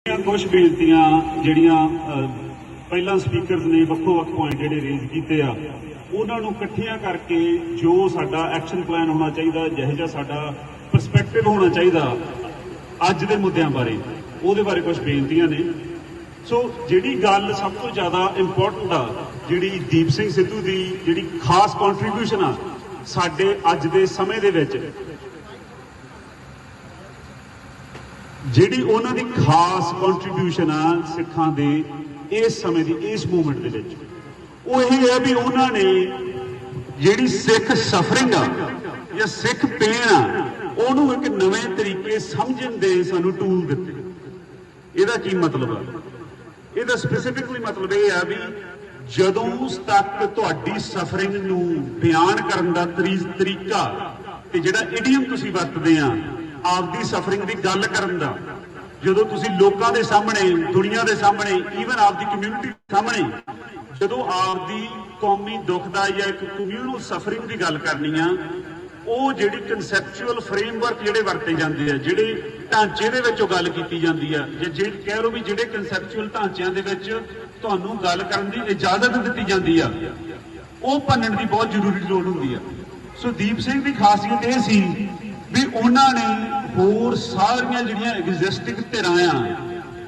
कुछ बेनतियां ਜਿਹੜੀਆਂ ਪਹਿਲਾਂ ਸਪੀਕਰਸ ਨੇ ਵੱਖੋ-ਵੱਖ ਪੁਆਇੰਟ ਜਿਹੜੇ ਰੇਜ਼ ਕੀਤੇ ਆ ਉਹਨਾਂ ਨੂੰ ਇਕੱਠੀਆਂ ਕਰਕੇ ਜੋ ਸਾਡਾ ਐਕਸ਼ਨ ਪਲਾਨ ਹੋਣਾ ਚਾਹੀਦਾ ਜਿਹੜਾ ਸਾਡਾ ਪਰਸਪੈਕਟਿਵ ਹੋਣਾ ਚਾਹੀਦਾ ਅੱਜ ਦੇ ਮੁੱਦਿਆਂ ਬਾਰੇ ਉਹਦੇ ਬਾਰੇ ਕੁਝ ਬੇਨਤੀਆਂ ਨੇ। ਸੋ ਜਿਹੜੀ ਗੱਲ ਸਭ ਤੋਂ ਜ਼ਿਆਦਾ ਇੰਪੋਰਟੈਂਟ ਆ ਜਿਹੜੀ ਦੀਪ ਸਿੰਘ ਸਿੱਧੂ ਦੀ ਜਿਹੜੀ ਖਾਸ ਕੰਟਰੀਬਿਊਸ਼ਨ ਆ ਸਾਡੇ ਅੱਜ ਦੇ ਸਮੇਂ ਦੇ ਵਿੱਚ ਜਿਹੜੀ ਉਹਨਾਂ ਦੀ ਖਾਸ ਕੰਟਰੀਬਿਊਸ਼ਨ ਆ ਸਿੱਖਾਂ ਦੇ ਇਸ ਸਮੇਂ ਦੀ ਇਸ ਮੂਵਮੈਂਟ ਦੇ ਵਿੱਚ ਉਹ ਇਹ ਹੈ ਵੀ ਉਹਨਾਂ ਨੇ ਜਿਹੜੀ ਸਿੱਖ ਸਫਰਿੰਗ ਆ ਜਾਂ ਸਿੱਖ ਪੇਨ ਆ ਉਹਨੂੰ ਇੱਕ ਨਵੇਂ ਤਰੀਕੇ ਸਮਝਣ ਦੇ ਸਾਨੂੰ ਟੂਲ ਦਿੱਤੇ। ਇਹਦਾ ਕੀ ਮਤਲਬ ਆ? ਇਹਦਾ ਸਪੈਸੀਫਿਕਲੀ ਮਤਲਬ ਇਹ ਆ ਵੀ ਜਦੋਂ ਤੱਕ ਤੁਹਾਡੀ ਸਫਰਿੰਗ ਨੂੰ ਬਿਆਨ ਕਰਨ ਦਾ ਤਰੀਕਾ ਤੇ ਜਿਹੜਾ ਇਡੀਅਮ ਤੁਸੀਂ ਵਰਤਦੇ ਆ ਆਪਦੀ ਸਫਰਿੰਗ ਦੀ ਗੱਲ ਕਰਨ ਦਾ, ਜਦੋਂ ਤੁਸੀਂ ਲੋਕਾਂ ਦੇ ਸਾਹਮਣੇ ਦੁਨੀਆ ਦੇ ਸਾਹਮਣੇ ਈਵਨ ਆਪਦੀ ਕਮਿਊਨਿਟੀ ਸਾਹਮਣੇ ਜਦੋਂ ਆਪਦੀ ਕੌਮੀ ਦੁੱਖ ਦਾ ਜਾਂ ਇੱਕ ਕਮਿਊਨਲ ਸਫਰਿੰਗ ਦੀ ਗੱਲ ਕਰਨੀ ਆ ਉਹ ਜਿਹੜੀ ਕਨਸੈਪਚੁਅਲ ਫਰੇਮਵਰਕ ਜਿਹੜੇ ਵਰਤੇ ਜਾਂਦੇ ਆ ਜਿਹੜੇ ਢਾਂਚੇ ਦੇ ਵਿੱਚ ਉਹ ਗੱਲ ਕੀਤੀ ਜਾਂਦੀ ਆ ਜਾਂ ਜੇ ਕਹਿ ਲਓ ਵੀ ਜਿਹੜੇ ਕਨਸੈਪਚੁਅਲ ਢਾਂਚਿਆਂ ਦੇ ਵਿੱਚ ਤੁਹਾਨੂੰ ਗੱਲ ਕਰਨ ਦੀ ਇਜਾਜ਼ਤ ਦਿੱਤੀ ਜਾਂਦੀ ਆ ਉਹ ਭੰਨਣ ਦੀ ਬਹੁਤ ਜ਼ਰੂਰੀ ਲੋੜ ਹੁੰਦੀ ਆ। ਸੋ ਦੀਪ ਸਿੰਘ ਦੀ ਖਾਸੀਅਤ ਇਹ ਸੀ ਵੀ ਉਹਨਾਂ ਨੇ ਹੋਰ ਸਾਰੀਆਂ ਜਿਹੜੀਆਂ ਐਗਜ਼ਿਸਟਿੰਗ ਧਿਰਾਂ ਆ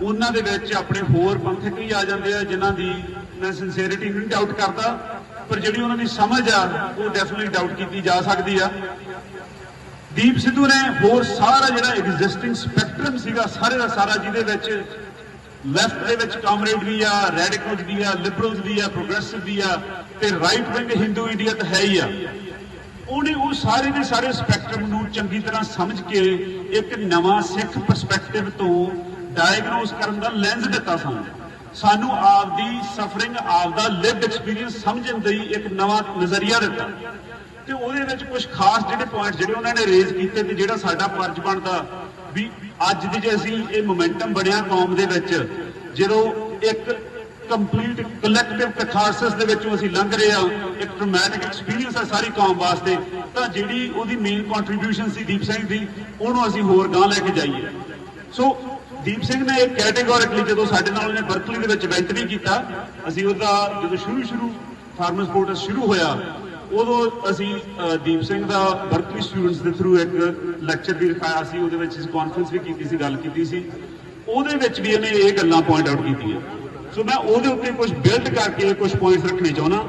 ਉਹਨਾਂ ਦੇ ਵਿੱਚ ਆਪਣੇ ਹੋਰ ਪੰਥਕ ਵੀ ਆ ਜਾਂਦੇ ਆ ਜਿਨ੍ਹਾਂ ਦੀ ਮੈਂ ਸਿੰਸੀਅਰਿਟੀ ਨੂੰ ਡਾਊਟ ਕਰਦਾ ਪਰ ਜਿਹੜੀ ਉਹਨਾਂ ਦੀ ਸਮਝ ਆ ਉਹ ਡੈਫੀਨਿਟਲੀ ਡਾਊਟ ਕੀਤੀ ਜਾ ਸਕਦੀ ਆ। ਦੀਪ ਸਿੱਧੂ ਨੇ ਹੋਰ ਸਾਰਾ ਜਿਹੜਾ ਐਗਜ਼ਿਸਟਿੰਗ ਸਪੈਕਟਰਮ ਸੀਗਾ ਸਾਰੇ ਦਾ ਸਾਰਾ ਜਿਹਦੇ ਵਿੱਚ ਲੈਫਟ ਦੇ ਵਿੱਚ ਕਾਮਰੇਡ ਵੀ ਆ, ਰੈਡੀਕਲਸ ਵੀ ਆ, ਲਿਬਰਲਸ ਵੀ ਆ, ਪ੍ਰੋਗਰੈਸਿਵ ਵੀ ਆ ਤੇ ਰਾਈਟ ਵਿੰਗ ਹਿੰਦੂ ਇੰਡੀਆ ਤਾਂ ਹੈ ਹੀ ਆ। ਉਹਨੇ ਉਹ ਸਾਰੇ ਦੇ ਸਾਰੇ ਸਪੈਕਟਰਮ ਨੂੰ ਚੰਗੀ ਤਰ੍ਹਾਂ ਸਮਝ ਕੇ ਇੱਕ ਨਵਾਂ ਸਿੱਖ ਪਰਸਪੈਕਟਿਵ ਤੋਂ ਡਾਇਗਨੋਸ ਕਰਨ ਦਾ ਲੈਂਸ ਦਿੱਤਾ ਸਾਨੂੰ ਆਪਦੀ ਸਫਰਿੰਗ ਆਪਦਾ ਲਿਵਡ ਐਕਸਪੀਰੀਅੰਸ ਸਮਝਣ ਲਈ ਇੱਕ ਨਵਾਂ ਨਜ਼ਰੀਆ ਦਿੱਤਾ ਤੇ ਉਹਦੇ ਵਿੱਚ ਕੁਝ ਖਾਸ ਜਿਹੜੇ ਪੁਆਇੰਟ ਜਿਹੜੇ ਉਹਨਾਂ ਨੇ ਰੇਜ਼ ਕੀਤੇ ਤੇ ਜਿਹੜਾ ਸਾਡਾ ਫਰਜ਼ ਬਣਦਾ ਵੀ ਅੱਜ ਦੀ ਜੇ ਅਸੀਂ ਇਹ ਮੋਮੈਂਟਮ ਬਣਿਆ ਕੌਮ ਦੇ ਵਿੱਚ ਜਦੋਂ ਇੱਕ ਕੰਪਲੀਟ ਕਲੈਕਟਿਵ ਕੈਥਾਰਸਿਸ ਦੇ ਵਿੱਚੋਂ ਅਸੀਂ ਲੰਘ ਰਹੇ ਆ ਇੱਕ ਟਰੌਮੈਟਿਕ ਐਕਸਪੀਰੀਅੰਸ ਹੈ ਸਾਰੀ ਕੌਮ ਵਾਸਤੇ ਤਾਂ ਜਿਹੜੀ ਉਹਦੀ ਮੇਨ ਕੰਟਰੀਬਿਊਸ਼ਨ ਸੀ ਦੀਪ ਸਿੰਘ ਦੀ ਉਹਨੂੰ ਅਸੀਂ ਹੋਰ ਗਾਂ ਲੈ ਕੇ ਜਾਈਏ। ਸੋ ਦੀਪ ਸਿੰਘ ਨੇ ਇਹ ਕੈਟੇਗੋਰਿਕਲੀ ਜਦੋਂ ਸਾਡੇ ਨਾਲ ਉਹਨੇ ਬਰਕਲੀ ਦੇ ਵਿੱਚ ਇਵੈਂਟ ਵੀ ਕੀਤਾ ਅਸੀਂ ਉਹਦਾ ਜਦੋਂ ਸ਼ੁਰੂ ਫਾਰਮਰਸ ਪ੍ਰੋਟੈਸਟ ਸ਼ੁਰੂ ਹੋਇਆ ਉਦੋਂ ਅਸੀਂ ਦੀਪ ਸਿੰਘ ਦਾ ਬਰਕਲੀ ਸਟੂਡੈਂਟਸ ਦੇ ਥਰੂ ਇੱਕ ਲੈਕਚਰ ਵੀ ਰਖਾਇਆ ਸੀ ਉਹਦੇ ਵਿੱਚ ਅਸੀਂ ਕਾਨਫਰੰਸ ਵੀ ਕੀਤੀ ਸੀ ਗੱਲ ਕੀਤੀ ਸੀ ਉਹਦੇ ਵਿੱਚ ਵੀ ਇਹਨੇ ਇਹ ਗੱਲਾਂ ਪੁਆਇੰਟ ਆਊਟ ਕੀਤੀਆਂ। ਸੋ ਮੈਂ ਉਹਦੇ ਉੱਤੇ ਕੁਝ ਬਿਲਡ ਕਰਕੇ ਕੁਝ ਪੁਆਇੰਟਸ ਰੱਖਣੇ ਚਾਹੁੰਦਾ।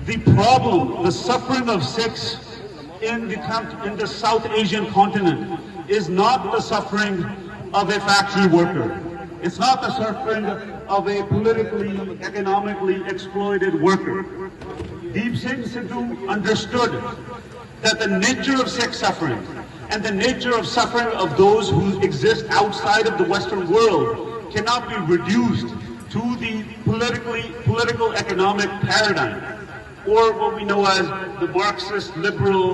The problem, the suffering of Sikhs in the South Asian continent is not the suffering of a factory worker. It's not the suffering of a politically, economically exploited worker. Deep Singh Sidhu understood that the nature of Sikh suffering and the nature of suffering of those who exist outside of the Western world cannot be reduced to the political economic paradigm or what we know as the Marxist liberal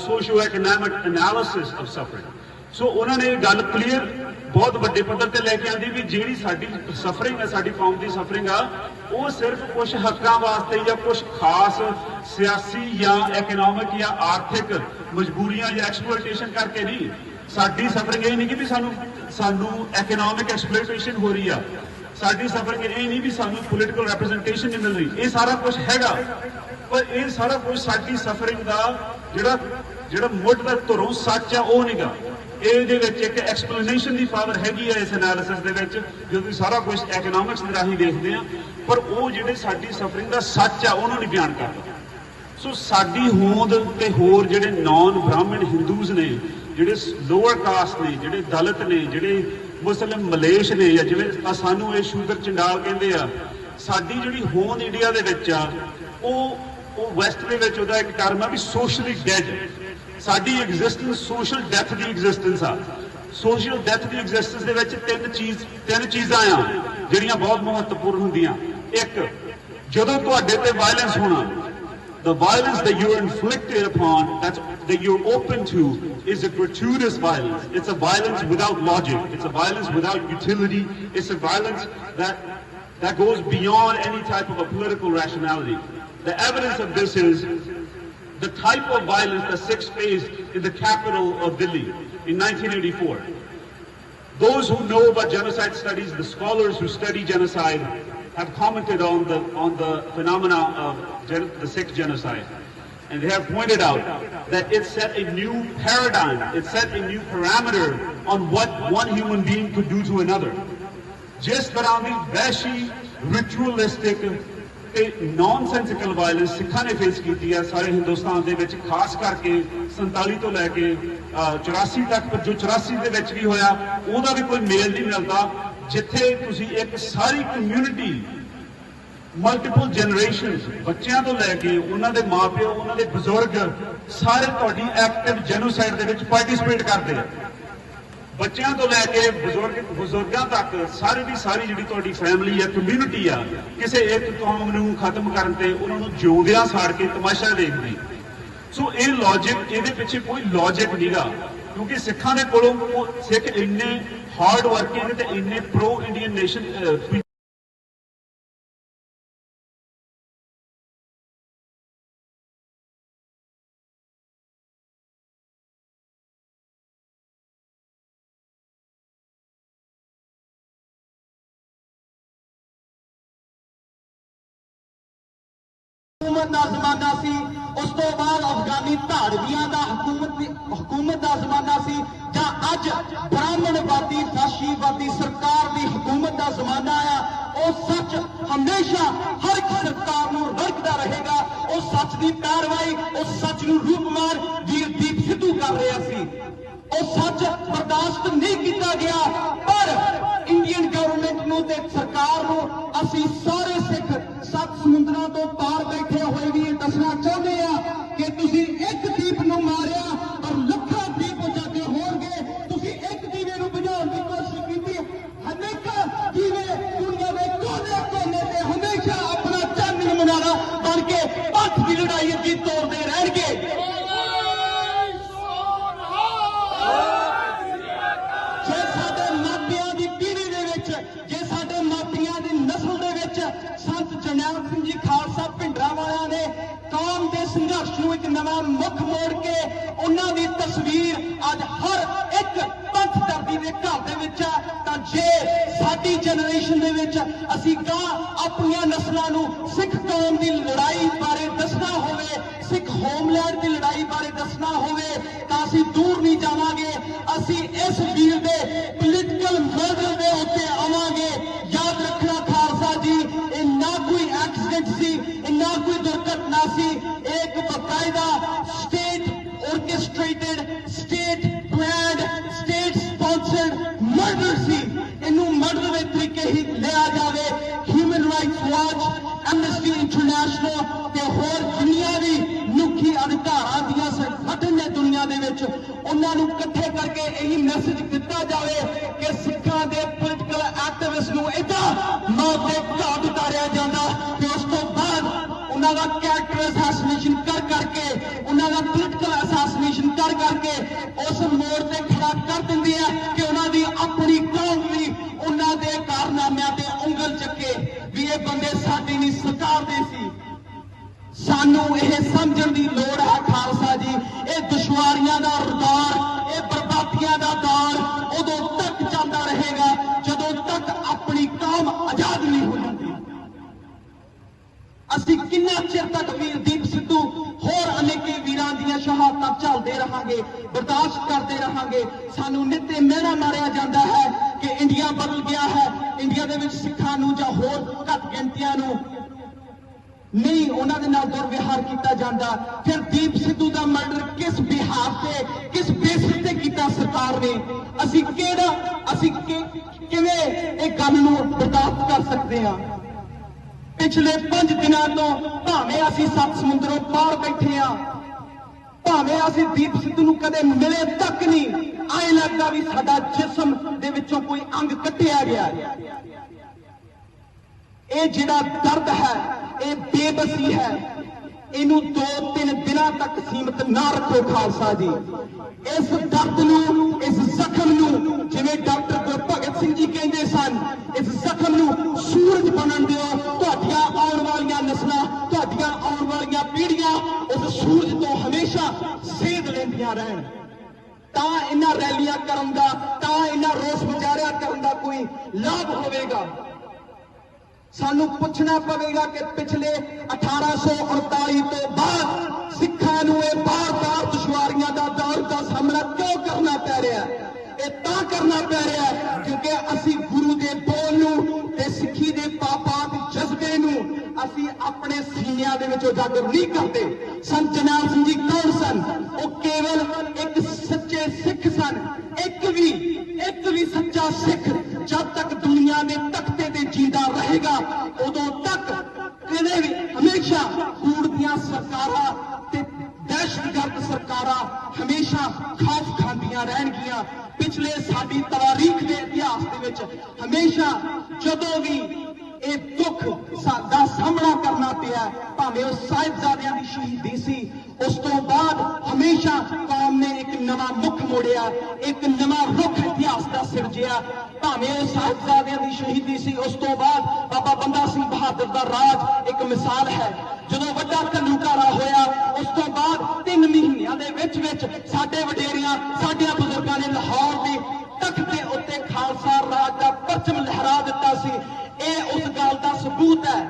socio-economic analysis of suffering. So ਉਹਨਾਂ ਨੇ ਗੱਲ clear ਬਹੁਤ ਵੱਡੇ ਪੱਧਰ ਤੇ ਲੈ ਕੇ ਆਂਦੀ ਵੀ ਜਿਹੜੀ ਸਾਡੀ ਸਫਰਿੰਗ ਹੈ ਸਾਡੀ ਕੌਮ ਦੀ ਸਫਰਿੰਗ ਆ ਉਹ ਸਿਰਫ ਕੁਝ ਹੱਕਾਂ ਵਾਸਤੇ ਜਾਂ ਕੁਝ ਖਾਸ ਸਿਆਸੀ ਜਾਂ ਇਕਨੋਮਿਕ ਜਾਂ ਆਰਥਿਕ ਮਜਬੂਰੀਆਂ ਜਾਂ ਐਕਸਪਲੋਇਟੇਸ਼ਨ ਕਰਕੇ ਨਹੀਂ। ਸਾਡੀ ਸਫਰਿੰਗ ਇਹ ਨਹੀਂ ਕਿ ਵੀ ਸਾਨੂੰ ਇਕਨੋਮਿਕ ਐਕਸਪਲੋਇਟੇਸ਼ਨ ਹੋ ਰਹੀ ਆ ਸਾਡੀ ਸਫਰਿੰਗ ਇਹ ਨਹੀਂ ਵੀ ਸਾਨੂੰ ਪੋਲੀਟੀਕਲ ਰੈਪਰੈਜ਼ੈਂਟੇਸ਼ਨ ਨਹੀਂ ਮਿਲ ਰਹੀ ਇਹ ਸਾਰਾ ਕੁਝ ਹੈਗਾ ਪਰ ਇਹ ਸਾਰਾ ਕੁਝ ਸਾਡੀ ਸਫਰਿੰਗ ਦਾ ਜਿਹੜਾ ਮੁੱਢ ਦਾ ਧੁਰੋਂ ਸੱਚ ਆ ਉਹ ਨਹੀਂਗਾ। ਇਹਦੇ ਵਿੱਚ ਇੱਕ ਐਕਸਪਲੇਨੇਸ਼ਨ ਦੀ ਪਾਵਰ ਹੈਗੀ ਆ ਇਸ ਐਨਾਲਿਸਿਸ ਦੇ ਵਿੱਚ ਜਦੋਂ ਸਾਰਾ ਕੁਝ ਇਕਨੋਮਿਕਸ ਦੇ ਰਾਹੀਂ ਦੇਖਦੇ ਆ ਪਰ ਉਹ ਜਿਹੜੇ ਸਾਡੀ ਸਫਰਿੰਗ ਦਾ ਸੱਚ ਆ ਉਹਨੂੰ ਨਹੀਂ ਬਿਆਨ ਕਰਦਾ। ਸੋ ਸਾਡੀ ਹੋਂਦ ਤੇ ਹੋਰ ਜਿਹੜੇ ਨਾਨ ਬ੍ਰਾਹਮਣ ਹਿੰਦੂਜ਼ ਨੇ ਜਿਹੜੇ ਲੋਅਰ ਕਾਸਟ ਨੇ ਜਿਹੜੇ ਦਲਿਤ ਨੇ ਜਿਹੜੇ ਮੁਸਲਿਮ ਮਲੇਸ਼ ਨੇ ਜਾਂ ਜਿਵੇਂ ਸਾਨੂੰ ਇਹ ਸ਼ੂਦਰ ਚੰਡਾਲ ਕਹਿੰਦੇ ਆ ਸਾਡੀ ਜਿਹੜੀ ਹੋਂਦ ਇੰਡੀਆ ਦੇ ਵਿੱਚ ਆ ਉਹ ਵੈਸਟ ਦੇ ਵਿੱਚ ਉਹਦਾ ਇੱਕ ਟਰਮ ਆ ਵੀ ਸੋਸ਼ਲੀ ਡੈਡ। ਸਾਡੀ ਐਗਜ਼ਿਸਟੈਂਸ ਸੋਸ਼ਲ ਡੈਥ ਦੀ ਐਗਜ਼ਿਸਟੈਂਸ ਆ। ਸੋਸ਼ਲ ਡੈਥ ਦੀ ਐਗਜ਼ਿਸਟੈਂਸ ਦੇ ਵਿੱਚ ਤਿੰਨ ਚੀਜ਼ਾਂ ਆ ਜਿਹੜੀਆਂ ਬਹੁਤ ਮਹੱਤਵਪੂਰਨ ਹੁੰਦੀਆਂ। ਇੱਕ ਜਦੋਂ ਤੁਹਾਡੇ ਤੇ ਵਾਇਲੈਂਸ ਹੋਣਾ the violence that you're inflicted upon, that you're open to, is a gratuitous violence. It's a violence without logic. It's a violence without utility. It's a violence that goes beyond any type of a political rationality. The evidence of this is the type of violence that Sikhs faced in the capital of Delhi in 1984. Those who know about genocide studies, the scholars who study genocide, have commented on the phenomena of the Sikh genocide. And they have pointed out that it set a new paradigm, it set a new parameter on what one human being could do to another. जिस तरह की वैशी, ritualistic ਤੇ ਨੌਨਸੈਂਸਿਕਲ violence ਸਿੱਖਾਂ ਨੇ face ਕੀਤੀ ਹੈ ਸਾਰੇ ਹਿੰਦੁਸਤਾਨ ਦੇ ਵਿੱਚ, ਖਾਸ ਕਰਕੇ 47 ਤੋਂ ਲੈ ਕੇ 84 ਤੱਕ, ਪਰ ਜੋ 84 ਦੇ ਵਿੱਚ ਵੀ ਹੋਇਆ ਉਹਦਾ ਵੀ ਕੋਈ ਮੇਲ ਨਹੀਂ ਮਿਲਦਾ, ਜਿੱਥੇ ਤੁਸੀਂ ਇੱਕ ਸਾਰੀ ਕਮਿਊਨਿਟੀ, ਮਲਟੀਪਲ ਜਨਰੇਸ਼ਨਸ, ਬੱਚਿਆਂ ਤੋਂ ਲੈ ਕੇ ਉਹਨਾਂ ਦੇ ਮਾਪਿਓ, ਉਹਨਾਂ ਦੇ ਬਜ਼ੁਰਗ, ਸਾਰੇ ਤੁਹਾਡੀ ਐਕਟਿਵ ਜੈਨੋਸਾਈਡ ਦੇ ਵਿੱਚ ਪਾਰਟਿਸਿਪੇਟ ਕਰਦੇ ਆ। ਬੱਚਿਆਂ ਤੋਂ ਲੈ ਕੇ ਬਜ਼ੁਰਗਾਂ ਤੱਕ ਸਾਰੀ ਦੀ ਸਾਰੀ ਜਿਹੜੀ ਤੁਹਾਡੀ ਫੈਮਿਲੀ ਆ, ਕਮਿਊਨਿਟੀ ਆ, ਕਿਸੇ ਇੱਕ ਕੌਮ ਨੂੰ ਖਤਮ ਕਰਨ ਤੇ ਉਹਨਾਂ ਨੂੰ ਜਿਉਂਦਿਆਂ ਸਾੜ ਕੇ ਤਮਾਸ਼ਾ ਦੇਖਦੀ। ਸੋ ਇਹ ਲੌਜਿਕ, ਇਹਦੇ ਪਿੱਛੇ ਕੋਈ ਲੌਜਿਕ ਨਹੀਂਗਾ, ਕਿਉਂਕਿ ਸਿੱਖਾਂ ਦੇ ਕੋਲੋਂ ਸਿੱਖ ਇੰਨੇ ਹਾਰਡ ਵਰਕਿੰਗ ਤੇ ਇੰਨੇ ਪ੍ਰੋ ਇੰਡੀਅਨ ਨੇਸ਼ਨ हुकूमत का जमाना सी, उस तो बाद अफगानी धाड़वियां का हुकूमत का जमाना सी, जां अज ब्राह्मणवादी फैशीवादी सरकार की हुकूमत का जमाना आया। वो सच हमेशा हर एक सरकार को रड़कदा रहेगा। वो सच की पैरवाई, उस सच नूं रूपमान वीरदीप सिद्धू कर रहा सी। वो सच बर्दाश्त नहीं किया गया, पर इंडियन गवर्नमेंट नूं ते सरकार नूं असीं सारे सिख 7 समुद्रां तो पार बैठे हुए भी दसना चाहते हैं कि तुसीं एक दीप नूं मारिया और लखां दीप जाके होणगे। तुसीं एक दीवे नूं बुझाउण दी कोशिश कीती, हमेशा दीवे दुनिया दे कोने कोने ते हमेशा अपना चांदनी मुनारा बन के पंथ की लड़ाई अग्गे तोड़दे रहणगे। जे साडे मापियां दी पीढ़ी दे विच, जे साडे मापियां दी नस्ल दे विच संत जरनैल सिंह जी खालसा भिंडरांवालिਆਂ ने कौम के संघर्ष ਨੂੰ एक नवा मुख मोड़ के उन्हां दी तस्वीर अज हर एक पंथ दर्दी दे घर दे विच है, तां जे साडी जनरेशन दे विच असीं अपनी नस्लां नूं सिख कौम दी लड़ाई बारे दसना होवे, सिख होमलैंड दी लड़ाई बारे दसना होवे, तां असीं दूर नहीं जावांगे। असीं इस वीर दे पोलीटिकल मर्डर दे उत्ते आवांगे। याद रखना खालसा जी, ये ना कोई एक्सीडेंट सी, ना कोई दुर्घटना सी, एक बकायदा state orchestrated, state planned, state sponsored murder सी। इनू मर्डर के तरीके ही लिया जाए। Human rights watch, Amnesty International ते होर दुनिया भी मनुखी अधिकारां दियां संगठन ने दुनिया दे विच उन्हां नूं इकट्ठे करके यही मैसेज दिता जाए कि सिखां दे पोलीटिकल एक्टिविस्ट नूं इदां मौत दे घाट उतारिया जांदा कि उस तो बाद उन्हां दा कैरेक्टर असैसिनेशन कर करके, उन्हां दा पोलीटिकल असैसिनेशन कर करके उस मोड़ ते खड़ा कर दिंदी है कि उन्हां दी अपनी कौम भी उन्हां दे कारनामिਆਂ ते उंगल चके भी ये बंदे साडी नहीं सरकार दे सी। सानू यह समझण दी लोड़ है खालसा जी, ये दुश्वारियां दा दौर, ये बर्बादियां दा दौर उदों तक चलदा रहेगा जदों तक अपनी कौम आजाद नहीं हो जाती। असीं किन्ना चिर तक वीरदीप सिद्धू होर अनेके वीरां दीयां शहादतां झलदे रहांगे, बर्दाश्त करते रहांगे। सानू नित्ते मेहना मारिया जाता है कि इंडिया बदल गया है, इंडिया दे विच सिखां नूं जां होर घट गिणतियां नूं नहीं उन्हां दे नाल दुर्व्यवहार किया जाता। फिर दीप सिद्धू का मर्डर किस बिहार से, किस बेसिस ते किया सरकार ने? असीं किहड़ा किवें इह गल नूं बर्दाश्त कर सकते हैं? पिछले 5 दिनों तो भावें असीं 7 समुद्रों पार बैठे हैं, भावें असीं दीप सिद्धू नूं कदे मिले तक नहीं, ऐ लगदा भी साडा जिस्म दे विचों कोई अंग कट्टिया गया। ये जिहड़ा दर्द है, ये बेबसी है, इनू 2-3 दिनों तक सीमित ना रखो खालसा जी। इस दर्द नूं, इस जख्म नूं, जिवें डॉक्टर गुरभगत सिंह जी कहते सन, इस जख्म नूं सूरज बनन दिओ। तुहाडियां आउण वालियां नस्लां, तुहाडियां आउण वालियां पीढ़ियां उस सूरज तो हमेशा सेध लैंदियां रहन। ਤਾਂ ਇਹਨਾਂ ਰੈਲੀਆਂ ਕਰਨ ਦਾ, ਤਾਂ ਇਹਨਾਂ ਰੋਸ ਮੁਜ਼ਾਹਰਾ ਕਰਨ ਦਾ ਕੋਈ ਲਾਭ ਹੋਵੇਗਾ। ਸਾਨੂੰ ਪੁੱਛਣਾ ਪਵੇਗਾ ਕਿ ਪਿਛਲੇ 1839 ਤੋਂ ਬਾਅਦ ਸਿੱਖਾਂ ਨੂੰ ਇਹ ਬਾਰ-ਬਾਰ ਦੁਸ਼ਵਾਰੀਆਂ ਦਾ ਦੌਰ ਦਾ ਸਾਹਮਣਾ ਕਿਉਂ ਕਰਨਾ ਪੈ ਰਿਹਾ ਹੈ? ਇਹ ਤਾਂ ਕਰਨਾ ਪੈ ਰਿਹਾ ਹੈ ਕਿਉਂਕਿ ਅਸੀਂ ਗੁਰੂ ਦੇ ਬੋਲ ਨੂੰ ਤੇ ਸਿੱਖੀ ਦੇ ਪਾਕ ਜਜ਼ਬੇ ਨੂੰ ਅਸੀਂ ਆਪਣੇ ਸੀਨਿਆਂ ਦੇ ਵਿੱਚ ਉਜਾਗਰ ਨਹੀਂ ਕਰਦੇ। ਸੰਤ ਜਰਨੈਲ ਸਿੰਘ ਜੀ ਕੌਣ ਸਨ? ਉਹ ਕੇਵਲ ਇੱਕ ਸੱਚੇ ਸਿੱਖ ਸਨ। ਇੱਕ ਵੀ ਸੱਚਾ ਸਿੱਖ ਜਦ ਤੱਕ ਦੁਨੀਆ ਦੇ ਤਖਤੇ ਤੇ ਜਿੰਦਾ ਰਹੇਗਾ ਉਦੋਂ ਤੱਕ ਕਦੇ ਵੀ ਹਮੇਸ਼ਾ ਕੂੜ ਦੀਆਂ ਸਰਕਾਰਾਂ ਤੇ ਦਹਿਸ਼ਤਗਰਦ ਸਰਕਾਰਾਂ ਹਮੇਸ਼ਾ ਖੌਫ ਖਾਂਦੀਆਂ ਰਹਿਣਗੀਆਂ। ਪਿਛਲੇ ਸਾਡੀ ਤਾਰੀਖ ਦੇ ਇਤਿਹਾਸ ਦੇ ਵਿੱਚ ਹਮੇਸ਼ਾ ਜਦੋਂ ਵੀ ਇਹ ਦੁੱਖ ਸਾਡਾ ਸਾਹਮਣਾ ਕਰਨਾ ਪਿਆ, ਭਾਵੇਂ ਉਹ ਸਾਹਿਬਜ਼ਾਦਿਆਂ ਦੀ ਸ਼ਹੀਦੀ ਸੀ, ਉਸ ਤੋਂ ਬਾਅਦ ਹਮੇਸ਼ਾ ਕੌਮ ਨੇ ਇੱਕ ਨਵਾਂ ਮੁੱਖ ਮੋੜਿਆ, ਇੱਕ ਨਵਾਂ ਰੁੱਖ ਇਤਿਹਾਸ ਦਾ ਸਿਰਜਿਆ। ਭਾਵੇਂ ਉਹ ਸਾਹਿਬਜ਼ਾਦਿਆਂ ਦੀ ਸ਼ਹੀਦੀ ਸੀ, ਉਸ ਤੋਂ ਬਾਅਦ ਬਾਬਾ ਬੰਦਾ ਸਿੰਘ ਬਹਾਦਰ ਦਾ ਰਾਜ ਇੱਕ ਮਿਸਾਲ ਹੈ। ਜਦੋਂ ਵੱਡਾ ਘੱਲੂਘਾਰਾ ਹੋਇਆ, ਉਸ ਤੋਂ ਬਾਅਦ 3 ਮਹੀਨਿਆਂ ਦੇ ਵਿੱਚ ਸਾਡੇ ਵਡੇਰਿਆਂ, ਸਾਡਿਆਂ ਬਜ਼ੁਰਗਾਂ ਨੇ ਲਾਹੌਰ ਦੇ ਤਖਤ ਦੇ ਉੱਤੇ ਖਾਲਸਾ ਰਾਜ ਦਾ ਪਰਚਮ ਲਹਿਰਾ ਦਿੱਤਾ ਸੀ। ਇਹ ਉਸ ਗੱਲ ਦਾ ਸਬੂਤ ਹੈ।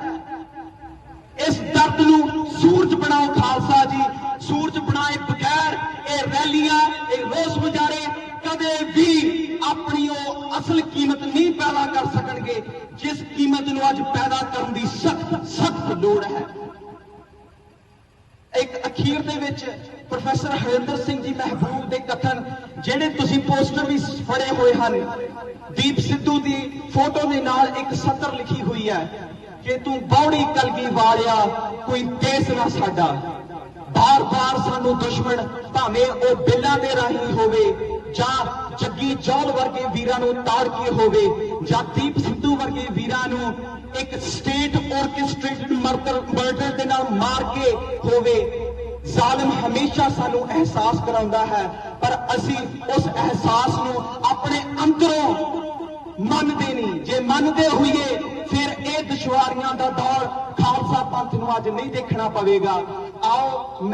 ਇਸ ਦਰਦ ਨੂੰ ਸੂਰਜ ਬਣਾਓ ਖਾਲਸਾ ਜੀ, ਸੂਰਜ ਬਣਾਏ ਬਗੈਰ ਇਹ ਰੈਲੀਆਂ, ਇਹ ਰੋਸ ਮੁਜ਼ਾਹਰੇ ਕਦੇ ਵੀ ਆਪਣੀ ਉਹ ਅਸਲ ਕੀਮਤ ਨਹੀਂ ਪੈਦਾ ਕਰ ਸਕਣਗੇ ਜਿਸ ਕੀਮਤ ਨੂੰ ਅੱਜ ਪੈਦਾ ਕਰਨ ਦੀ ਸਖਤ ਲੋੜ ਹੈ। ਇੱਕ ਅਖੀਰ ਦੇ ਵਿੱਚ ਪ੍ਰੋਫੈਸਰ ਹਰਿੰਦਰ ਸਿੰਘ ਜੀ ਮਹਿਬੂਬ ਦੇ ਕਥਨ, ਜਿਹੜੇ ਤੁਸੀਂ ਪੋਸਟਰ ਵੀ ਫੜੇ ਹੋਏ ਹਨ, ਦੀਪ ਸਿੱਧੂ ਦੀ ਫੋਟੋ ਦੇ ਨਾਲ ਇੱਕ ਸਤਰ ਲਿਖੀ ਹੋਈ ਹੈ ਕਿ ਤੂੰ ਬੌੜੀ ਕਲਗੀ ਵਾਲਿਆ ਕੋਈ ਦੇਸ ਨਾ ਸਾਡਾ। ਬਾਰ-ਬਾਰ ਸਾਨੂੰ ਦੁਸ਼ਮਣ, ਭਾਵੇਂ ਉਹ ਬਿੱਲਾਂ ਦੇ ਰਾਹੀਂ ਹੋਵੇ ਜਾਂ ਜੱਗੀ ਜੌਲ ਵਰਗੇ ਵੀਰਾਂ ਨੂੰ ਤਾੜ ਕੇ ਹੋਵੇ ਜਾਂ ਦੀਪ ਸਿੱਧੂ ਵਰਗੇ ਵੀਰਾਂ ਨੂੰ ਇੱਕ ਸਟੇਟ ਆਰਕੈਸਟ੍ਰੇਟਡ ਮਰਡਰ ਦੇ ਨਾਲ ਮਾਰ ਕੇ ਹੋਵੇ, ਜ਼ਾਲਮ ਹਮੇਸ਼ਾ ਸਾਨੂੰ ਅਹਿਸਾਸ ਕਰਾਉਂਦਾ ਹੈ, ਪਰ ਅਸੀਂ ਉਸ ਅਹਿਸਾਸ ਨੂੰ ਆਪਣੇ ਅੰਦਰੋਂ ਮੰਨਦੇ ਨਹੀਂ। ਜੇ ਮੰਨਦੇ ਹੋਈਏ ਫਿਰ ਇਹ ਦੁਸ਼ਵਾਰੀਆਂ ਦਾ ਦੌਰ ਖਾਲਸਾ ਪੰਥ ਨੂੰ ਅੱਜ ਨਹੀਂ ਦੇਖਣਾ ਪਵੇਗਾ। ਆਓ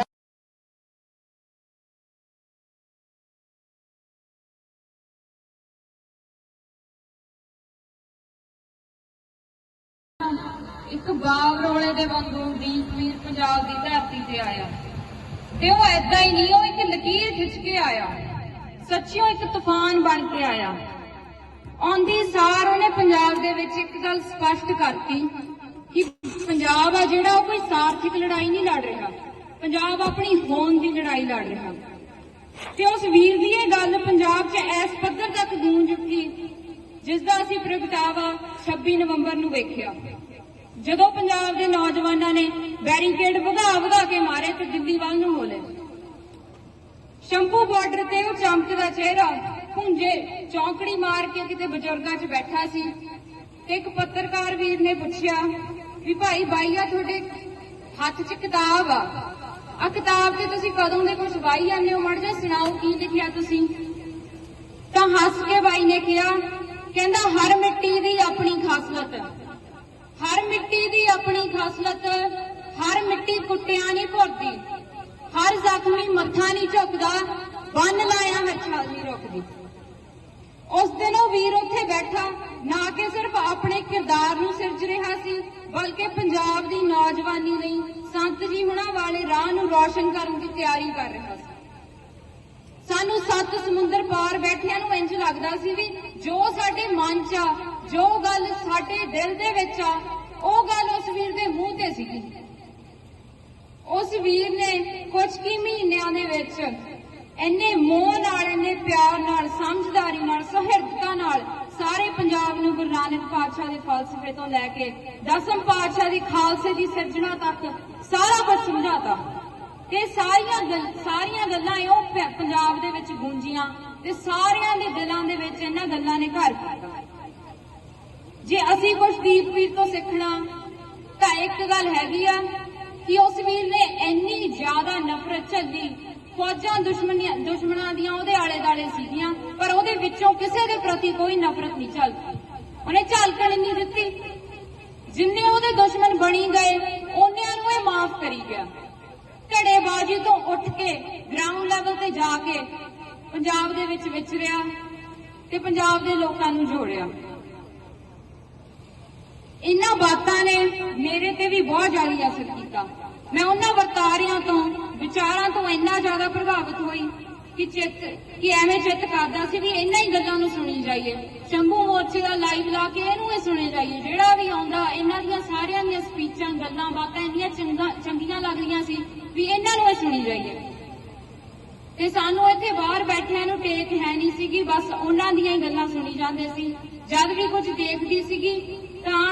ਇੱਕ ਬਾਗ ਰੋਲੇ ਦੇ ਵਾਂਗੂ ਦੀਪਵੀਰ ਪੰਜਾਬ ਦੀ ਧਰਤੀ ਤੇ ਆਇਆ, ਤੇ ਉਹ ਐਦਾਂ ਹੀ ਨਹੀਂ, ਉਹ ਇੱਕ ਲਕੀਰ ਖਿੱਚ ਕੇ ਆਇਆ, ਸੱਚਿਓ ਇੱਕ ਤੂਫਾਨ ਬਣ ਕੇ ਆਇਆ। ਆਉਂਦੀ ਸਾਰ ਉਹਨੇ ਪੰਜਾਬ ਦੇ ਵਿੱਚ ਇੱਕ ਗੱਲ ਸਪਸ਼ਟ ਕਰਤੀ ਕਿ ਪੰਜਾਬ ਆ ਜਿਹੜਾ ਉਹ ਕੋਈ ਸਾਰਥਿਕ ਲੜਾਈ ਨਹੀਂ ਲੜ ਰਿਹਾ, ਪੰਜਾਬ ਆਪਣੀ ਹੋਂਦ ਦੀ ਲੜਾਈ ਲੜ ਰਿਹਾ। ਤੇ ਉਸ ਵੀਰ ਦੀ ਇਹ ਗੱਲ ਪੰਜਾਬ 'ਚ ਇਸ ਪੱਧਰ ਤੱਕ ਗੂੰਜ ਉੱਠੀ ਜਿਸ ਦਾ ਅਸੀਂ ਪ੍ਰਗਟਾਵਾ 26 ਨਵੰਬਰ ਨੂੰ ਵੇਖਿਆ, ਜਦੋਂ ਪੰਜਾਬ ਦੇ ਨੌਜਵਾਨਾਂ ਨੇ ਬੈਰੀਕੇਡ ਵਧਾ ਕੇ ਮਾਰੇ ਤੇ ਦਿੱਲੀ ਵੱਲ ਨੂੰ ਹੋ ਲਏ। ਸ਼ੰਭੂ ਬਾਰਡਰ ਤੇ ਉਹ ਚਮਕਦਾ ਚਿਹਰਾ ਹੁੰਜੇ ਚੌਂਕੜੀ ਮਾਰ ਕੇ ਕਿਤੇ ਬਜ਼ੁਰਗਾਂ 'ਚ ਬੈਠਾ ਸੀ ਤੇ ਇੱਕ ਪੱਤਰਕਾਰ ਵੀਰ ਨੇ ਪੁੱਛਿਆ ਵੀ ਭਾਈ ਬਾਈਆ ਤੁਹਾਡੇ ਹੱਥ 'ਚ ਕਿਤਾਬ ਆ ਕਿਤਾਬ ਤੇ ਤੁਸੀਂ ਕਦੋਂ ਦੇ ਕੁਝ ਵਾਈ ਜਾਂਦੇ ਹੋ, ਮੜ ਜਾ ਸੁਣਾਓ ਕੀ ਲਿਖਿਆ ਤੁਸੀਂ। ਤਾਂ ਹੱਸ ਕੇ ਬਾਈ ਨੇ ਕਿਹਾ, ਕਹਿੰਦਾ ਹਰ ਮਿੱਟੀ ਦੀ ਆਪਣੀ ਖਾਸਲਤ, ਹਰ ਮਿੱਟੀ ਦੀ ਆਪਣੀ ਖਾਸਲਤ, ਹਰ ਮਿੱਟੀ ਕੁੱਟਿਆਂ ਨਹੀਂ ਭੁਰਦੀ, ਹਰ ਜ਼ਖਮੀ ਮੱਥਾ ਨਹੀਂ ਝੁਕਦਾ, ਬੰਨ ਲਾਇਆ ਹੱਥਾਂ ਨਹੀਂ ਰੁਕਦੀ। ਉਸ ਦਿਨ ਉਹ ਵੀਰ ਉੱਥੇ ਬੈਠਾ ਨਾ ਕਿ ਸਿਰਫ ਆਪਣੇ ਕਿਰਦਾਰ ਨੂੰ ਸਿਰਜ ਰਿਹਾ ਸੀ, ਬਲਕਿ ਪੰਜਾਬ ਦੀ ਨੌਜਵਾਨੀ ਲਈ ਸੰਤ ਜੀ ਹੁਣਾਂ ਵਾਲੇ ਰਾਹ ਨੂੰ ਰੌਸ਼ਨ ਕਰਨ ਦੀ ਤਿਆਰੀ ਕਰ ਰਿਹਾ ਸੀ। ਸਾਨੂੰ 7 ਸਮੁੰਦਰ ਪਾਰ ਬੈਠਿਆਂ ਨੂੰ ਇੰਜ ਲੱਗਦਾ ਸੀ ਵੀ ਜੋ ਸਾਡੇ ਮਨ 'ਚ ਆ, ਜੋ ਗੱਲ ਸਾਡੇ ਦਿਲ ਦੇ ਵਿੱਚ ਆ, ਉਹ ਗੱਲ ਉਸ ਵੀਰ ਦੇ ਮੂੰਹ ਤੇ ਸੀਗੀ। ਉਸ ਵੀਰ ਨੇ ਕੁਝ ਹੀ ਮਹੀਨਿਆਂ ਦੇ ਵਿੱਚ ਇੰਨੇ ਮੋਹ ਨਾਲ, ਇੰਨੇ ਪਿਆਰ ਨਾਲ, ਸਮਝਦਾਰੀ ਨਾਲ, ਸੁਹਿਰਦਤਾ ਨਾਲ ਸਾਰੇ ਪੰਜਾਬ ਨੂੰ ਗੁਰੂ ਨਾਨਕ ਪਾਤਸ਼ਾਹ ਦੇ ਫਲਸਫੇ ਤੋਂ ਲੈ ਕੇ 10ਵੇਂ ਪਾਤਸ਼ਾਹ ਦੀ ਖਾਲਸੇ ਦੀ ਸਿਰਜਣਾ ਤੱਕ ਸਾਰਾ ਕੁਝ ਸਮਝਾਤਾ। ਤੇ ਸਾਰੀਆਂ ਗੱਲਾਂ ਉਹ ਪੰਜਾਬ ਦੇ ਵਿੱਚ ਗੂੰਜੀਆਂ ਤੇ ਸਾਰਿਆਂ ਦੇ ਦਿਲਾਂ ਦੇ ਵਿੱਚ ਇਹਨਾਂ ਗੱਲਾਂ ਨੇ ਘਰ ਕੀਤਾ। ਜੇ ਅਸੀਂ ਕੁਝ ਦੀਪਵੀਰ ਤੋਂ ਸਿੱਖਣਾ ਤਾਂ ਇੱਕ ਗੱਲ ਹੈਗੀ ਆ ਕਿ ਉਸ ਵੀਰ ਨੇ ਇੰਨੀ ਜ਼ਿਆਦਾ ਨਫ਼ਰਤ ਝੱਲੀ, ਫੌਜਾਂ ਦੁਸ਼ਮਣਾਂ ਦੀਆਂ ਉਹਦੇ ਆਲੇ ਦਾਲੇ ਸੀਗੀਆਂ, ਪਰ ਉਹਦੇ ਵਿੱਚੋਂ ਕਿਸੇ ਦੇ ਪ੍ਰਤੀ ਕੋਈ ਨਫ਼ਰਤ ਨਹੀਂ ਝਲਕੀ, ਉਹਨੇ ਝਲਕਣ ਨਹੀਂ ਦਿੱਤੀ। ਜਿੰਨੇ ਉਹਦੇ ਦੁਸ਼ਮਣ ਬਣੀ ਗਏ ਉਹਨਿਆਂ ਨੂੰ ਇਹ ਮਾਫ ਕਰੀ ਗਿਆ। ਧੜੇਬਾਜ਼ੀ ਤੋਂ ਉੱਠ ਕੇ ਗਰਾਊਂਡ ਲੈਵਲ ਤੇ ਜਾ ਕੇ ਪੰਜਾਬ ਦੇ ਵਿੱਚ ਵਿਚਰਿਆ ਤੇ ਪੰਜਾਬ ਦੇ ਲੋਕਾਂ ਨੂੰ ਜੋੜਿਆ। ਇਹਨਾਂ ਬਾਤਾਂ ਨੇ ਮੇਰੇ ਤੇ ਵੀ ਬਹੁਤ ਜ਼ਿਆਦਾ ਅਸਰ ਕੀਤਾ। ਮੈਂ ਉਹਨਾਂ ਵਰਤਾਰਿਆਂ ਤੋਂ, ਵਿਚਾਰਾਂ ਤੋਂ ਇੰਨਾ ਜ਼ਿਆਦਾ ਪ੍ਰਭਾਵਿਤ ਹੋਈ ਕਿ ਐਵੇਂ ਚਿੱਤ ਕਰਦਾ ਸੀ ਵੀ ਇਹਨਾਂ ਹੀ ਗੱਲਾਂ ਨੂੰ ਸੁਣੀ ਜਾਈਏ। ਸ਼ੰਭੂ ਮੋਰਚੇ ਦਾ ਲਾਈਵ ਲਾ ਕੇ ਇਹਨੂੰ ਹੀ ਸੁਣੇ ਜਾਈਏ। ਜਿਹੜਾ ਵੀ ਆਉਂਦਾ ਇਹਨਾਂ ਦੀਆਂ ਸਾਰਿਆਂ ਦੀਆਂ ਸਪੀਚਾਂ, ਗੱਲਾਂ ਬਾਤਾਂ ਇੰਨੀਆਂ ਚੰਗੀਆਂ ਲੱਗਦੀਆਂ ਸੀ ਵੀ ਇਹਨਾਂ ਨੂੰ ਹੀ ਸੁਣੀ ਜਾਈਏ। ਤੇ ਸਾਨੂੰ ਇੱਥੇ ਬਾਹਰ ਬੈਠਿਆਂ ਨੂੰ ਟੇਕ ਹੈ ਨਹੀਂ ਸੀਗੀ, ਬਸ ਉਹਨਾਂ ਦੀਆਂ ਹੀ ਗੱਲਾਂ ਸੁਣੀ ਜਾਂਦੇ ਸੀ। ਜਦ ਵੀ ਕੁਝ ਦੇਖਦੀ ਸੀਗੀ ਤਾਂ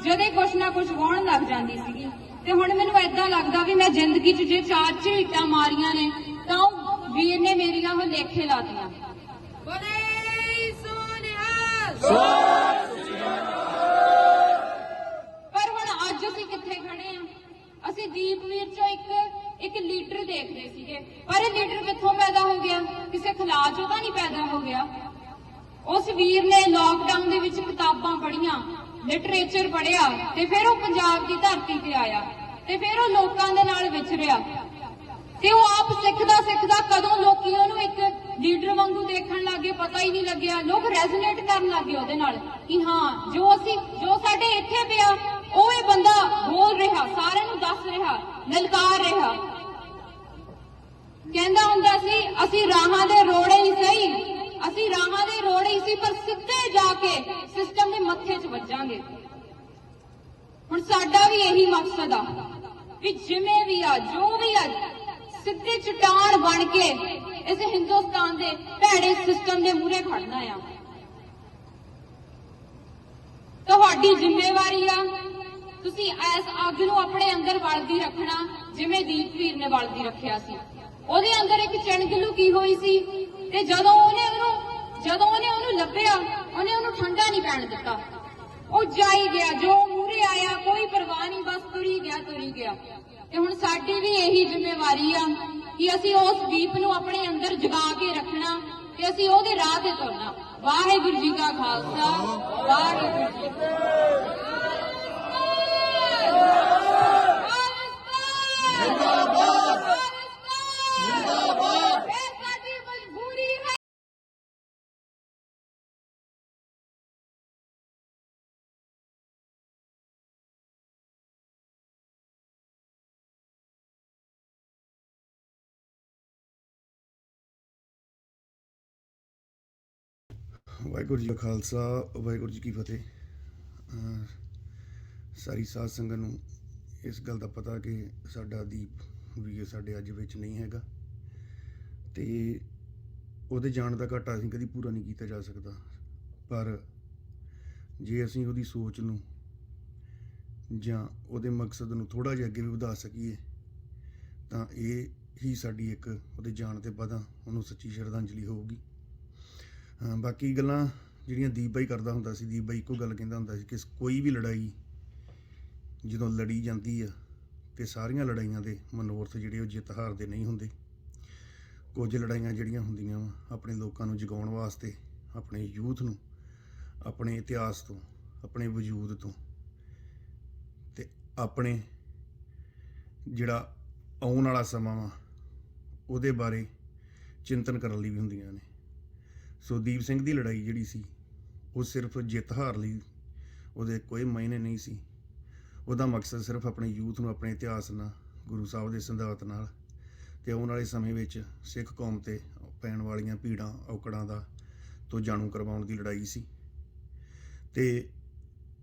ਜਦੇ ਕੁਛ ਨਾ ਕੁਛ ਵਾਹੁਣ ਲੱਗ ਜਾਂਦੀ ਸੀਗੀ। ਤੇ ਹੁਣ ਮੈਨੂੰ ਏਦਾਂ ਲੱਗਦਾ ਵੀ ਮੈਂ ਜ਼ਿੰਦਗੀ 'ਚ ਜੇ 4 ਝੀਟਾਂ ਮਾਰੀਆਂ ਨੇ ਤਾਂ ਉਹ ਵੀਰ ਨੇ ਮੇਰੀਆਂ ਉਹ ਲੇਖੇ ਲਾਤੀਆਂ। ਪਰ ਹੁਣ ਅੱਜ ਅਸੀਂ ਕਿੱਥੇ ਖੜੇ ਆ? ਅਸੀਂ ਦੀਪਵੀਰ 'ਚੋਂ ਇੱਕ ਲੀਡਰ ਦੇਖਦੇ ਸੀਗੇ, ਪਰ ਇਹ ਲੀਡਰ ਕਿੱਥੋਂ ਪੈਦਾ ਹੋ ਗਿਆ? ਕਿਸੇ ਖਲਾ 'ਚੋਂ ਤਾਂ ਨਹੀਂ ਪੈਦਾ ਹੋ ਗਿਆ। ਉਸ ਵੀਰ ਨੇ ਲਾਕਡਾਊਨ ਦੇ ਵਿੱਚ ਕਿਤਾਬਾਂ ਪੜ੍ਹੀਆਂ, ਲਿਟਰੇਚਰ ਪੜ੍ਹਿਆ ਤੇ ਫਿਰ ਉਹ ਪੰਜਾਬ ਦੀ ਧਰਤੀ ਤੇ ਆਇਆ ਤੇ ਫਿਰ ਉਹ ਲੋਕਾਂ ਦੇ ਨਾਲ ਵਿਚਰਿਆ ਤੇ ਉਹ ਆਪ ਸਿੱਖਦਾ ਕਦੋਂ ਲੋਕੀ ਉਹਨੂੰ ਇੱਕ ਲੀਡਰ ਵਾਂਗੂ ਦੇਖਣ ਲੱਗੇ, ਪਤਾ ਹੀ ਨਹੀਂ ਲੱਗਿਆ। ਲੋਕ ਰੈਜ਼ੋਨੇਟ ਕਰਨ ਲੱਗੇ ਉਹਦੇ ਨਾਲ ਕਿ ਹਾਂ ਜੋ ਸਾਡੇ ਇੱਥੇ ਪਿਆ ਉਹ ਇਹ ਬੰਦਾ ਬੋਲ ਰਿਹਾ, ਸਾਰਿਆਂ ਨੂੰ ਦੱਸ ਰਿਹਾ, ਲਲਕਾਰ ਰਿਹਾ। ਕਹਿੰਦਾ ਹੁੰਦਾ ਸੀ ਅਸੀਂ ਰਾਹਾਂ ਦੇ ਰੋੜੇ ਹੀ ਸਹੀ, ਅਸੀਂ ਰਾਹਾਂ ਦੇ ਰੋੜੇ ਹੀ ਸੀ, ਪਰ ਸਿੱਧੇ ਜਾ ਕੇ ਸਿਸਟਮ ਦੇ ਮੱਥੇ 'ਚ ਵੱਜਾਂਗੇ। ਹੁਣ ਸਾਡਾ ਵੀ ਇਹੀ ਮਕਸਦ ਆ ਵੀ ਜਿਵੇਂ ਵੀ ਆ, ਜੋ ਵੀ ਆ, ਸਿੱਧੇ ਚਟਾਨ ਬਣ ਕੇ ਇਸ ਹਿੰਦੁਸਤਾਨ ਦੇ ਭੈੜੇ ਸਿਸਟਮ ਦੇ ਮੂਹਰੇ ਖੜਨਾ ਆ। ਤੁਹਾਡੀ ਜ਼ਿੰਮੇਵਾਰੀ ਆ, ਤੁਸੀਂ ਇਸ ਅੱਗ ਨੂੰ ਆਪਣੇ ਅੰਦਰ ਵਲਦੀ ਰੱਖਣਾ ਜਿਵੇਂ ਦੀਪਵੀਰ ਨੇ ਵਲਦੀ ਰੱਖਿਆ ਸੀ। ਉਹਦੇ ਅੰਦਰ ਇੱਕ ਚਿਣਗ ਲੁਕੀ ਹੋਈ ਸੀ ਤੇ ਜਦੋਂ ਉਹਨੇ ਉਹਨੂੰ ਲੱਭਿਆ, ਉਹਨੇ ਉਹਨੂੰ ਠੰਡਾ ਨਹੀਂ ਪੈਣ ਦਿੱਤਾ। ਉਹ ਜਾਈ ਗਿਆ, ਜੋ ਮੂਹਰੇ ਆਇਆ ਕੋਈ ਪਰਵਾਹ ਨਹੀਂ, ਬਸ ਤੁਰੀ ਗਿਆ। ਤੇ ਹੁਣ ਸਾਡੀ ਵੀ ਇਹੀ ਜ਼ਿੰਮੇਵਾਰੀ ਆ ਕਿ ਅਸੀਂ ਉਸ ਦੀਪ ਨੂੰ ਆਪਣੇ ਅੰਦਰ ਜਗਾ ਕੇ ਰੱਖਣਾ ਤੇ ਅਸੀਂ ਉਹਦੇ ਰਾਹ ਤੇ ਤੁਰਨਾ। ਵਾਹਿਗੁਰੂ ਜੀ ਕਾ ਖਾਲਸਾ, ਵਾਹਿਗੁਰੂ ਜੀ ਕੀ ਫਤਿਹ। ਵਾਹਿਗੁਰੂ ਜੀ ਕਾ ਖਾਲਸਾ, ਵਾਹਿਗੁਰੂ ਜੀ ਕੀ ਫਤਿਹ। ਸਾਰੀ ਸਾਧ ਸੰਗਤ ਨੂੰ ਇਸ ਗੱਲ ਦਾ ਪਤਾ ਕਿ ਸਾਡਾ ਦੀਪ ਵੀ ਸਾਡੇ ਅੱਜ ਵਿੱਚ ਨਹੀਂ ਹੈਗਾ ਤੇ ਉਹਦੇ ਜਾਣ ਦਾ ਘਾਟਾ ਅਸੀਂ ਕਦੀ ਪੂਰਾ ਨਹੀਂ ਕੀਤਾ ਜਾ ਸਕਦਾ। ਪਰ ਜੇ ਅਸੀਂ ਉਹਦੀ ਸੋਚ ਨੂੰ ਜਾਂ ਉਹਦੇ ਮਕਸਦ ਨੂੰ ਥੋੜ੍ਹਾ ਜਿਹਾ ਅੱਗੇ ਵੀ ਵਧਾ ਸਕੀਏ ਤਾਂ ਇਹ ਹੀ ਸਾਡੀ ਇੱਕ ਉਹਦੇ ਜਾਣ ਤੇ ਬਾਅਦ ਉਹਨੂੰ ਸੱਚੀ ਸ਼ਰਧਾਂਜਲੀ ਹੋਊਗੀ। ਬਾਕੀ ਗੱਲਾਂ ਜਿਹੜੀਆਂ ਦੀਪ ਬਾਈ ਕਰਦਾ ਹੁੰਦਾ ਸੀ, ਦੀਪ ਬਾਈ ਇੱਕੋ ਗੱਲ ਕਹਿੰਦਾ ਹੁੰਦਾ ਸੀ ਕਿ ਕੋਈ ਵੀ ਲੜਾਈ ਜਦੋਂ ਲੜੀ ਜਾਂਦੀ ਆ ਤੇ ਸਾਰੀਆਂ ਲੜਾਈਆਂ ਦੇ ਮਨੋਰਥ ਜਿਹੜੇ ਉਹ ਜਿੱਤ ਹਾਰ ਦੇ ਨਹੀਂ ਹੁੰਦੇ। ਕੁਝ ਲੜਾਈਆਂ ਜਿਹੜੀਆਂ ਹੁੰਦੀਆਂ ਵਾ ਆਪਣੇ ਲੋਕਾਂ ਨੂੰ ਜਗਾਉਣ ਵਾਸਤੇ, ਆਪਣੇ ਯੂਥ ਨੂੰ ਆਪਣੇ ਇਤਿਹਾਸ ਤੋਂ, ਆਪਣੇ ਵਜੂਦ ਤੋਂ ਤੇ ਆਪਣੇ ਜਿਹੜਾ ਆਉਣ ਵਾਲਾ ਸਮਾਂ ਵਾ ਉਹਦੇ ਬਾਰੇ ਚਿੰਤਨ ਕਰਨ ਲਈ ਵੀ ਹੁੰਦੀਆਂ ਨੇ। ਸੋ ਦੀਪ ਸਿੰਘ ਦੀ ਲੜਾਈ ਜਿਹੜੀ ਸੀ ਉਹ ਸਿਰਫ ਜਿੱਤ ਹਾਰ ਲਈ ਉਹਦੇ ਕੋਈ ਮਾਇਨੇ ਨਹੀਂ ਸੀ। ਉਹਦਾ ਮਕਸਦ ਸਿਰਫ ਆਪਣੇ ਯੂਥ ਨੂੰ ਆਪਣੇ ਇਤਿਹਾਸ ਨਾਲ, ਗੁਰੂ ਸਾਹਿਬ ਦੇ ਸਿਧਾਂਤ ਨਾਲ ਤੇ ਆਉਣ ਵਾਲੇ ਸਮੇਂ ਵਿੱਚ ਸਿੱਖ ਕੌਮ ਤੇ ਪੈਣ ਵਾਲੀਆਂ ਭੀੜਾਂ ਔਕੜਾਂ ਦਾ ਤੋਂ ਜਾਣੂ ਕਰਵਾਉਣ ਦੀ ਲੜਾਈ ਸੀ। ਤੇ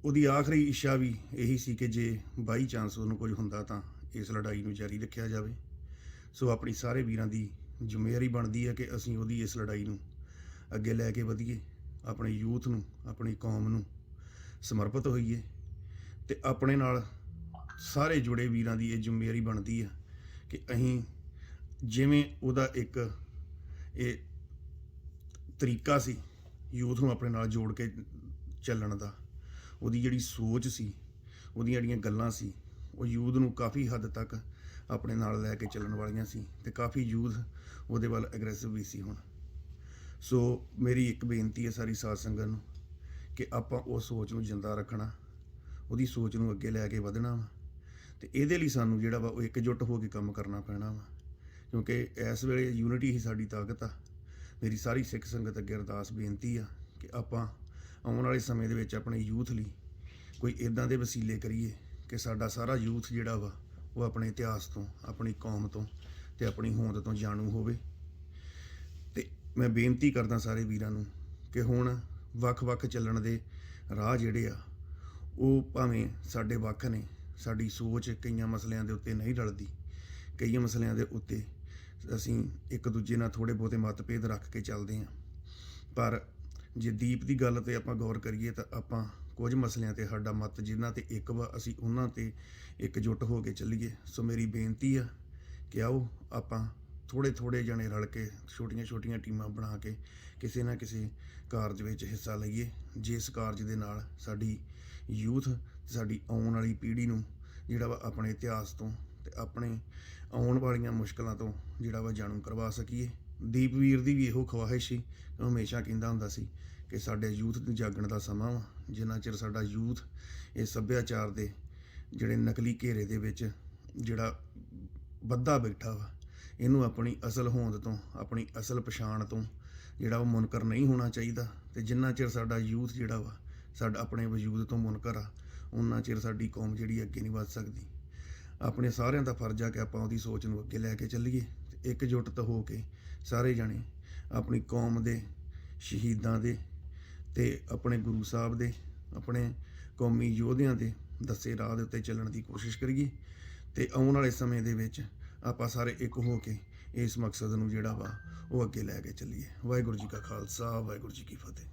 ਉਹਦੀ ਆਖਰੀ ਇੱਛਾ ਵੀ ਇਹੀ ਸੀ ਕਿ ਜੇ ਬਾਈ ਚਾਂਸ ਉਹਨੂੰ ਕੁਝ ਹੁੰਦਾ ਤਾਂ ਇਸ ਲੜਾਈ ਨੂੰ ਜਾਰੀ ਰੱਖਿਆ ਜਾਵੇ। ਸੋ ਆਪਣੀ ਸਾਰੇ ਵੀਰਾਂ ਦੀ ਜ਼ਿੰਮੇਵਾਰੀ ਬਣਦੀ ਹੈ ਕਿ ਅਸੀਂ ਉਹਦੀ ਇਸ ਲੜਾਈ ਨੂੰ ਅੱਗੇ ਲੈ ਕੇ ਵਧੀਏ, ਆਪਣੇ ਯੂਥ ਨੂੰ, ਆਪਣੀ ਕੌਮ ਨੂੰ ਸਮਰਪਿਤ ਹੋਈਏ ਤੇ ਆਪਣੇ ਨਾਲ ਸਾਰੇ ਜੁੜੇ ਵੀਰਾਂ ਦੀ ਇਹ ਜ਼ਿੰਮੇਵਾਰੀ ਬਣਦੀ ਹੈ ਕਿ ਅਸੀਂ ਜਿਵੇਂ ਉਹਦਾ ਇੱਕ ਇਹ ਤਰੀਕਾ ਸੀ ਯੂਥ ਨੂੰ ਆਪਣੇ ਨਾਲ ਜੋੜ ਕੇ ਚੱਲਣ ਦਾ, ਉਹਦੀ ਜਿਹੜੀ ਸੋਚ ਸੀ, ਉਹਦੀਆਂ ਜਿਹੜੀਆਂ ਗੱਲਾਂ ਸੀ, ਉਹ ਯੂਥ ਨੂੰ ਕਾਫੀ ਹੱਦ ਤੱਕ ਆਪਣੇ ਨਾਲ ਲੈ ਕੇ ਚੱਲਣ ਵਾਲੀਆਂ ਸੀ ਤੇ ਕਾਫੀ ਯੂਥ ਉਹਦੇ ਵੱਲ ਐਗਰੈਸਿਵ ਵੀ ਸੀ। ਹੁਣ ਸੋ ਮੇਰੀ ਇੱਕ ਬੇਨਤੀ ਹੈ ਸਾਰੀ ਸਾਧ ਸੰਗਤ ਨੂੰ ਕਿ ਆਪਾਂ ਉਹ ਸੋਚ ਨੂੰ ਜਿੰਦਾ ਰੱਖਣਾ, ਉਹਦੀ ਸੋਚ ਨੂੰ ਅੱਗੇ ਲੈ ਕੇ ਵਧਣਾ ਵਾ ਤੇ ਇਹਦੇ ਲਈ ਸਾਨੂੰ ਜਿਹੜਾ ਵਾ ਉਹ ਇਕਜੁੱਟ ਹੋ ਕੇ ਕੰਮ ਕਰਨਾ ਪੈਣਾ ਵਾ, ਕਿਉਂਕਿ ਇਸ ਵੇਲੇ ਯੂਨਿਟੀ ਹੀ ਸਾਡੀ ਤਾਕਤ ਆ ਮੇਰੀ ਸਾਰੀ ਸਿੱਖ ਸੰਗਤ ਅੱਗੇ ਅਰਦਾਸ ਬੇਨਤੀ ਆ ਕਿ ਆਪਾਂ ਆਉਣ ਵਾਲੇ ਸਮੇਂ ਦੇ ਵਿੱਚ ਆਪਣੇ ਯੂਥ ਲਈ ਕੋਈ ਇਦਾਂ ਦੇ ਵਸੀਲੇ ਕਰੀਏ ਕਿ ਸਾਡਾ ਸਾਰਾ ਯੂਥ ਜਿਹੜਾ ਵਾ ਉਹ ਆਪਣੇ ਇਤਿਹਾਸ ਤੋਂ, ਆਪਣੀ ਕੌਮ ਤੋਂ ਤੇ ਆਪਣੀ ਹੋਂਦ ਤੋਂ ਜਾਣੂ ਹੋਵੇ। ਤੇ ਮੈਂ ਬੇਨਤੀ ਕਰਦਾ ਸਾਰੇ ਵੀਰਾਂ ਨੂੰ ਕਿ ਹੁਣ ਵੱਖ-ਵੱਖ ਚੱਲਣ ਦੇ ਰਾਹ ਜਿਹੜੇ ਆ ਉਹ ਭਾਵੇਂ ਸਾਡੇ ਵੱਖ ਨੇ, ਸਾਡੀ ਸੋਚ ਕਈਆਂ ਮਸਲਿਆਂ ਦੇ ਉੱਤੇ ਨਹੀਂ ਰਲਦੀ, ਕਈ ਮਸਲਿਆਂ ਦੇ ਉੱਤੇ ਅਸੀਂ ਇੱਕ ਦੂਜੇ ਨਾਲ ਥੋੜ੍ਹੇ ਬਹੁਤੇ ਮਤਭੇਦ ਰੱਖ ਕੇ ਚੱਲਦੇ ਹਾਂ, ਪਰ ਜੇ ਦੀਪ ਦੀ ਗੱਲ ਤੇ ਆਪਾਂ ਗੌਰ ਕਰੀਏ ਤਾਂ ਆਪਾਂ ਕੁਝ ਮਸਲਿਆਂ ਤੇ ਸਾਡਾ ਮਤ ਜਿਨ੍ਹਾਂ ਤੇ ਇੱਕ ਵਾ, ਅਸੀਂ ਉਹਨਾਂ ਤੇ ਇਕਜੁੱਟ ਹੋ ਕੇ ਚੱਲੀਏ। ਸੋ ਮੇਰੀ ਬੇਨਤੀ ਆ ਕਿ ਆਓ ਆਪਾਂ ਥੋੜ੍ਹੇ ਜਣੇ ਰਲ ਕੇ ਛੋਟੀਆਂ ਟੀਮਾਂ ਬਣਾ ਕੇ ਕਿਸੇ ਨਾ ਕਿਸੇ ਕਾਰਜ ਵਿੱਚ ਹਿੱਸਾ ਲਈਏ, ਜਿਸ ਕਾਰਜ ਦੇ ਨਾਲ ਸਾਡੀ ਯੂਥ, ਸਾਡੀ ਆਉਣ ਵਾਲੀ ਪੀੜ੍ਹੀ ਨੂੰ ਜਿਹੜਾ ਵਾ ਆਪਣੇ ਇਤਿਹਾਸ ਤੋਂ ਤੇ ਆਪਣੇ ਆਉਣ ਵਾਲੀਆਂ ਮੁਸ਼ਕਲਾਂ ਤੋਂ ਜਿਹੜਾ ਵਾ ਜਾਣੂ ਕਰਵਾ ਸਕੀਏ। ਦੀਪ ਵੀਰ ਦੀ ਵੀ ਇਹੋ ਖਵਾਹਿਸ਼ ਸੀ, ਉਹ ਹਮੇਸ਼ਾ ਕਹਿੰਦਾ ਹੁੰਦਾ ਸੀ ਕਿ ਸਾਡੇ ਯੂਥ ਨੂੰ ਜਾਗਣ ਦਾ ਸਮਾਂ ਵਾ। ਜਿੰਨਾ ਚਿਰ ਸਾਡਾ ਯੂਥ ਇਹ ਸੱਭਿਆਚਾਰ ਦੇ ਜਿਹੜੇ ਨਕਲੀ ਘੇਰੇ ਦੇ ਵਿੱਚ ਜਿਹੜਾ ਬੱਧਾ ਬੈਠਾ ਵਾ, ਇਹਨੂੰ ਆਪਣੀ ਅਸਲ ਹੋਂਦ ਤੋਂ, ਆਪਣੀ ਅਸਲ ਪਛਾਣ ਤੋਂ ਜਿਹੜਾ ਉਹ ਮੁਨਕਰ ਨਹੀਂ ਹੋਣਾ ਚਾਹੀਦਾ। ਤੇ ਜਿੰਨਾ ਚਿਰ ਸਾਡਾ ਯੂਥ ਜਿਹੜਾ ਵਾ ਸਾਡਾ ਆਪਣੇ ਵਜੂਦ ਤੋਂ ਮੁਨਕਰ ਆ, ਉਨਾ ਚਿਰ ਸਾਡੀ ਕੌਮ ਜਿਹੜੀ ਅੱਗੇ ਨਹੀਂ ਵੱਧ ਸਕਦੀ। ਆਪਣੇ ਸਾਰਿਆਂ ਦਾ ਫਰਜ਼ ਆ ਕਿ ਆਪਾਂ ਉਹਦੀ ਸੋਚ ਨੂੰ ਅੱਗੇ ਲੈ ਕੇ ਚੱਲੀਏ, ਇਕਜੁੱਟ ਹੋ ਕੇ ਸਾਰੇ ਜਾਣੇ ਆਪਣੀ ਕੌਮ ਦੇ ਸ਼ਹੀਦਾਂ ਦੇ ਤੇ ਆਪਣੇ ਗੁਰੂ ਸਾਹਿਬ ਦੇ, ਆਪਣੇ ਕੌਮੀ ਯੋਧਿਆਂ ਦੇ ਦੱਸੇ ਰਾਹ ਦੇ ਉੱਤੇ ਚੱਲਣ ਦੀ ਕੋਸ਼ਿਸ਼ ਕਰੀਏ ਤੇ ਆਉਣ ਵਾਲੇ ਸਮੇਂ ਦੇ ਵਿੱਚ ਆਪਾਂ ਸਾਰੇ ਇੱਕ ਹੋ ਕੇ ਇਸ ਮਕਸਦ ਨੂੰ ਜਿਹੜਾ ਵਾ ਉਹ ਅੱਗੇ ਲੈ ਕੇ ਚੱਲੀਏ। ਵਾਹਿਗੁਰੂ ਜੀ ਕਾ ਖਾਲਸਾ, ਵਾਹਿਗੁਰੂ ਜੀ ਕੀ ਫਤਿਹ।